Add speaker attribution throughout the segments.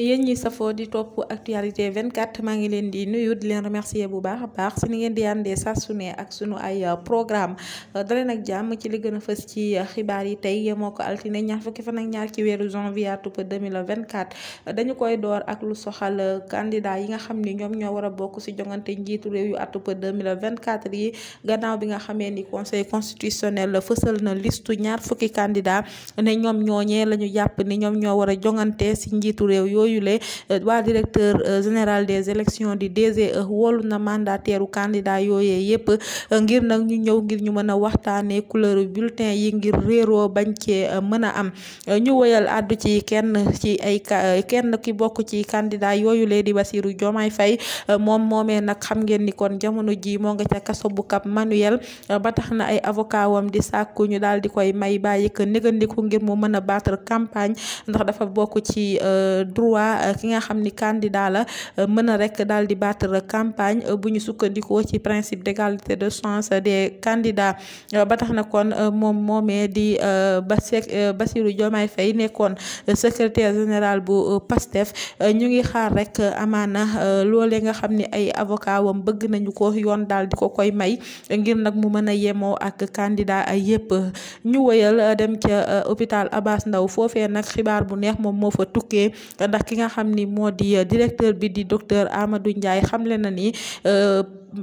Speaker 1: yéen ñi safoo di topp actualité 24 maa ngi leen di nuyu di leen remercier bu baax a baax si ni ngeen di àndee saa su ne ak sunu ay programme daleen ak jàmm ci li gën a fës ci xibaar yi tey yemoo ko altine ñaar fukki fan ak ñaar ci weeru janvier atub 2024 dañu koy door ak lu soxal candidat yi nga xam ni ñoom ñoo war a bokk si jongante njiitu réew yu atub 2024 yi gannaaw bi nga xamee ni conseil constitutionnel fësal na listu ñaar fukki candidat ne ñoom ñooñee la ñu jàpp ni ñoom ñoo war a jongante si njiitu réew yooyu le waa directeur général des élections di DGE wóolu na mandataire candidat yooyee yépp ngir nag ñu ñëw ngir ñu mën a waxtaanee couleur bulletin yi ngir réeroo bañ cee mën a am ñu woyal àddu ci kenn ki bokk ci candidat yooyu le di Bassirou Diomaye Faye moom moomee nag xam ngeen ni kon jamono ji moo nga ca kaso bu Cap Manuel ba tax na ay avocat wam di sàkku ñu daal di koy may bàyyi ko négandiku ngir mu mën a battre campagne ndax dafa bokk ci droit ki nga xam ni candidat la mën a rek daal di battre campagne bu ñu sukkandikoo ci principe d'égalité de chance des candidats ba tax na kon moom moomee di Bassirou Diomaye Faye nekkoon secrétaire général bu PASTEF ñu ngi xaar rek amaana loolee nga xam ni ay avocat wam bëgg nañu ko yoon daal di ko koy may ngir nag mu mën a yemoo ak candidat ay yépp ñu wëyal dem ca hôpital Abass Ndao foofee nag xibaar bu neex moom moo fa tukkee ndax ki nga xam ni moo di directeur bi di docteur Amadou Ndiaye xamle na ni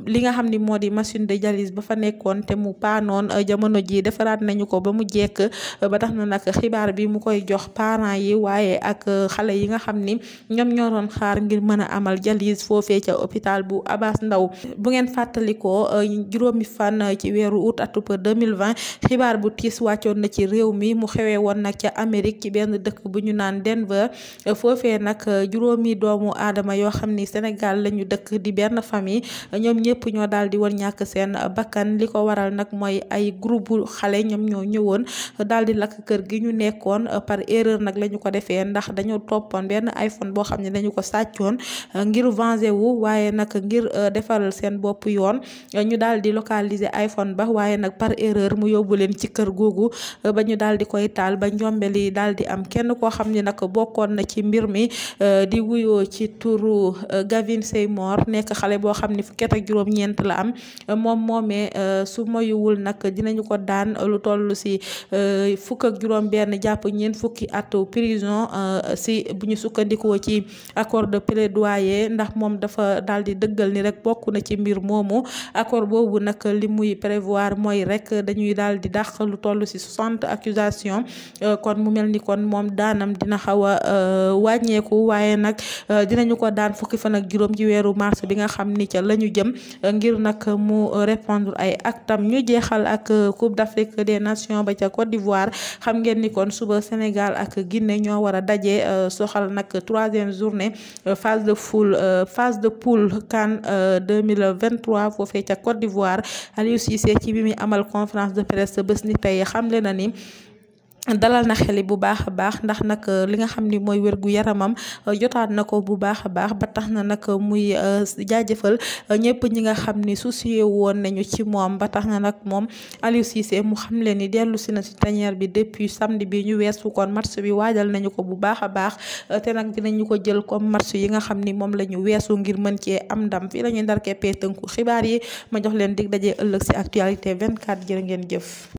Speaker 1: li nga xam ni moo di machine de dialyse ba fa nekkoon te mu paanoon jamono ji defaraat nañu ko ba mu jekk ba tax na nag xibaar bi mu koy jox parents yi waaye ak xale yi nga xam ni ñoom ñoo doon xaar ngir mën a amal dialyse foofee ca hôpital bu Abass Ndao bu ngeen fàttalikoo juróomi fan ci weeru août atub 2020 xibaar bu tiis wàccoon na ci réew mi mu xewee woon nag ca Amérique ci benn dëkk bu ñu naan Denver foofee nag juróomi doomu aadama yoo xam ni Sénégal lañu dëkk di benn famille ñoom ñëpp ñoo daal di woon ñàkk seen bakkan li ko waral nag mooy ay groupe xale ñoom ñoo ñëwoon daal di lakk kër gi ñu nekkoon par erreur nag la ñu ko defee ndax dañoo toppoon benn iPhone boo xam ne dañu ko sàccoon ngir venger wu waaye nag ngir defaral seen bopp yoon ñu daal di localiser iPhone ba waaye nag par erreur mu yóbbu leen ci kër googu ba ñu daal di koy taal ba njombeli daal di am kenn koo xam ne nag bokkoon na ci mbir mi di wuyoo ci turu Gavin Seymour nekk xale boo xam ne fukki at ak juróom-ñeent la am moom moomee su moyuwul nag dinañu ko daan lu toll si fukk ak juróom-benn jàpp ñeent fukki atu prison si bu ñu sukkandikoo ci accord de plaidoyer ndax moom dafa daal di dëggal ni rek bokk na ci mbir moomu accord boobu nag li muy prévoir mooy rek dañuy daal di dàq lu toll si 60 accusations kon mu mel ni kon moom daanam dina xaw a wàññeeku waaye nag dinañu ko daan fukki fan ak juróom ci weeru mars bi nga xam ni ca la ñu jëm ngir nag mu répondre ay actam ñu jeexal ak Coupe d'Afrique des Nations ba ca Côte d'Ivoire xam ngeen ni kon suba Sénégal ak Guinée ñoo war a daje soxal nag 3e journée phase de poule CAN 2023 foofee ca Côte d'Ivoire Aliou Cissé ci bi muy amal conférence de presse bés ni tey xamle na ni dalal na xeli bu baax a baax ndax nag li nga xam ni mooy wérgu yaramam jotaat na ko bu baax a baax ba tax na nag muy jaajëfal ñëpp ñi nga xam ni soucié woon nañu ci moom ba tax na nag moom Aliou Cissé mu xam leen ni dellu si na si tanière bi depuis samedi bi ñu weesu kon match bi waajal nañu ko bu baax a baax te nag dinañu ko jël comme match yi nga xam ni moom la ñu weesu ngir mën cee am ndam fii la ñuy ndar keppee tënku xibaar yi ma jox leen dig dajee ëllëg si actualité 24 jërë ngeen jëf.